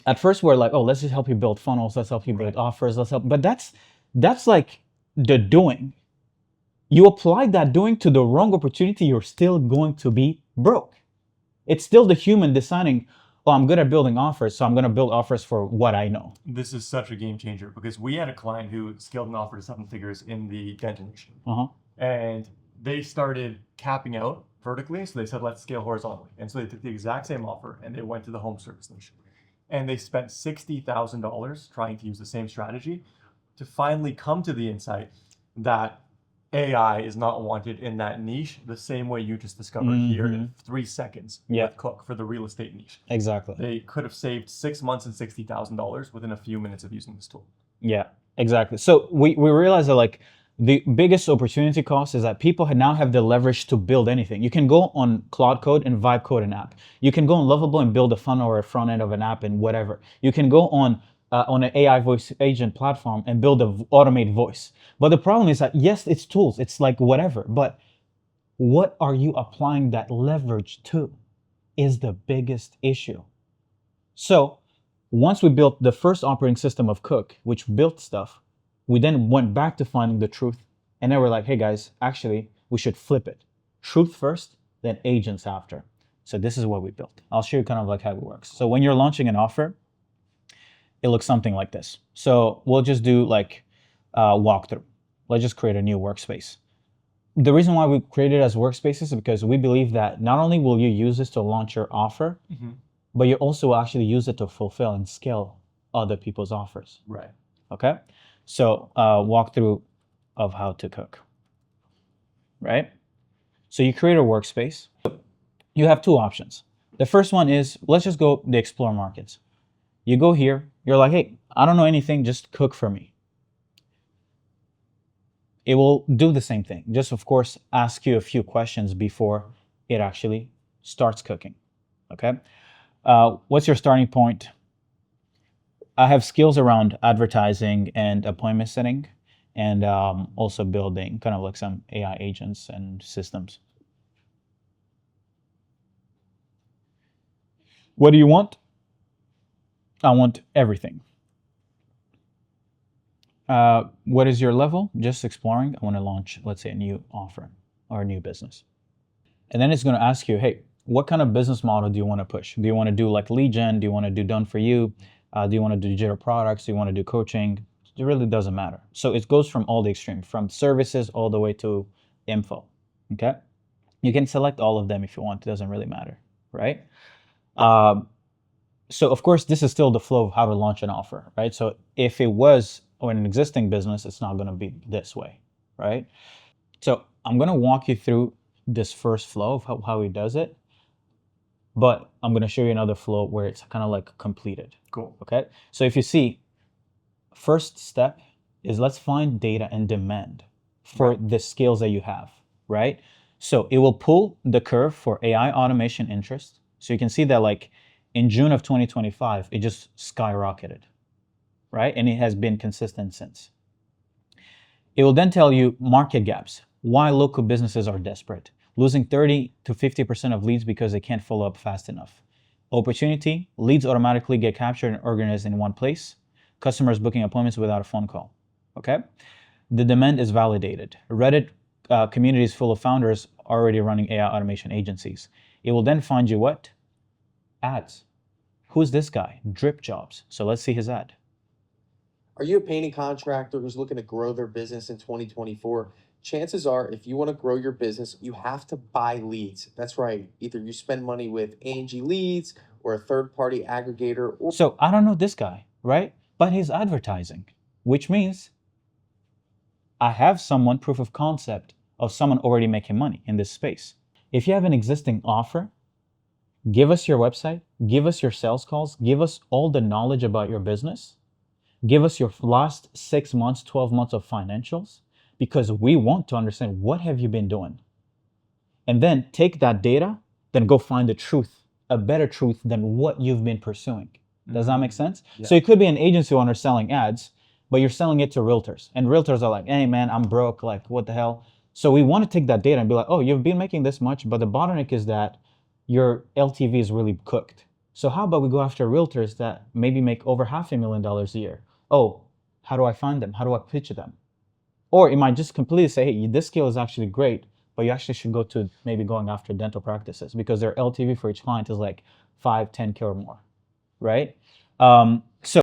At first we're like, oh, let's just help you build funnels, let's help you build offers, let's help. But that's like the doing. You apply that doing to the wrong opportunity, you're still going to be broke. It's still the human deciding, oh, I'm good at building offers, so I'm going to build offers for what I know. This is such a game changer because we had a client who scaled an offer to 7 figures in the dental niche. And they started capping out vertically. So they said, let's scale horizontally. And so they took the exact same offer and they went to the home service niche. And they spent $60,000 trying to use the same strategy to finally come to the insight that AI is not wanted in that niche the same way you just discovered here in 3 seconds with Cook for the real estate niche. Exactly. They could have saved 6 months and $60,000 within a few minutes of using this tool. Yeah, exactly. So we realize that like the biggest opportunity cost is that people now have the leverage to build anything. You can go on Cloud Code and vibe code an app. You can go on Lovable and build a funnel or a front end of an app and whatever. You can go on an AI voice agent platform and build an automate voice. But the problem is that, yes, it's tools, it's like whatever, but what are you applying that leverage to is the biggest issue. So once we built the first operating system of Cook, which built stuff, we then went back to finding the truth. And then we're like, hey guys, actually, we should flip it. Truth first, then agents after. So this is what we built. I'll show you kind of like how it works. So when you're launching an offer, it looks something like this. So we'll just do like a walkthrough. Let's just create a new workspace. The reason why we created it as workspaces is because we believe that not only will you use this to launch your offer, but you also actually use it to fulfill and scale other people's offers. Right. Okay. So walkthrough of how to cook. Right. So you create a workspace. You have two options. The first one is, let's just go the explore markets. You go here, you're like, hey, I don't know anything, just cook for me. It will do the same thing. Just, of course, ask you a few questions before it actually starts cooking. Okay. What's your starting point? I have skills around advertising and appointment setting, and also building kind of like some AI agents and systems. What do you want? I want everything. What is your level? Just exploring. I want to launch, let's say, a new offer or a new business. And then it's going to ask you, hey, what kind of business model do you want to push? Do you want to do like lead gen? Do you want to do done for you? Do you want to do digital products? Do you want to do coaching? It really doesn't matter. So it goes from all the extreme, from services all the way to info. Okay. You can select all of them if you want. It doesn't really matter, right? So of course, this is still the flow of how to launch an offer, right? So if it was an existing business, it's not going to be this way, right? So I'm going to walk you through this first flow of how he does it, but I'm going to show you another flow where it's kind of like completed. Cool. Okay. So if you see, first step is let's find data and demand for the skills that you have, right? So it will pull the curve for AI automation interest. So you can see that like in June of 2025, it just skyrocketed, right? And it has been consistent since. It will then tell you market gaps, why local businesses are desperate, losing 30 to 50% of leads because they can't follow up fast enough. Opportunity, leads automatically get captured and organized in one place. Customers booking appointments without a phone call, okay? The demand is validated. Reddit community is full of founders already running AI automation agencies. It will then find you what? Ads. Who's this guy? Drip Jobs. So let's see his ad. Are you a painting contractor who's looking to grow their business in 2024? Chances are, if you want to grow your business, you have to buy leads. That's right. Either you spend money with Angie Leads or a third-party aggregator. So I don't know this guy, right? But he's advertising, which means I have someone, proof of concept of someone already making money in this space. If you have an existing offer, give us your website, give us your sales calls, give us all the knowledge about your business, give us your last 6 months, 12 months of financials, because we want to understand what have you been doing. And then take that data, then go find the truth, a better truth than what you've been pursuing. Does that make sense? Yeah. So it could be an agency owner selling ads, but you're selling it to realtors. And realtors are like, hey man, I'm broke, like what the hell? So we want to take that data and be like, oh, you've been making this much, but the bottleneck is that your LTV is really cooked. So how about we go after realtors that maybe make over $500,000 a year? Oh, how do I find them? How do I pitch them? Or it might just completely say, hey, this skill is actually great, but you actually should go to maybe going after dental practices because their LTV for each client is like 5, 10K or more, right?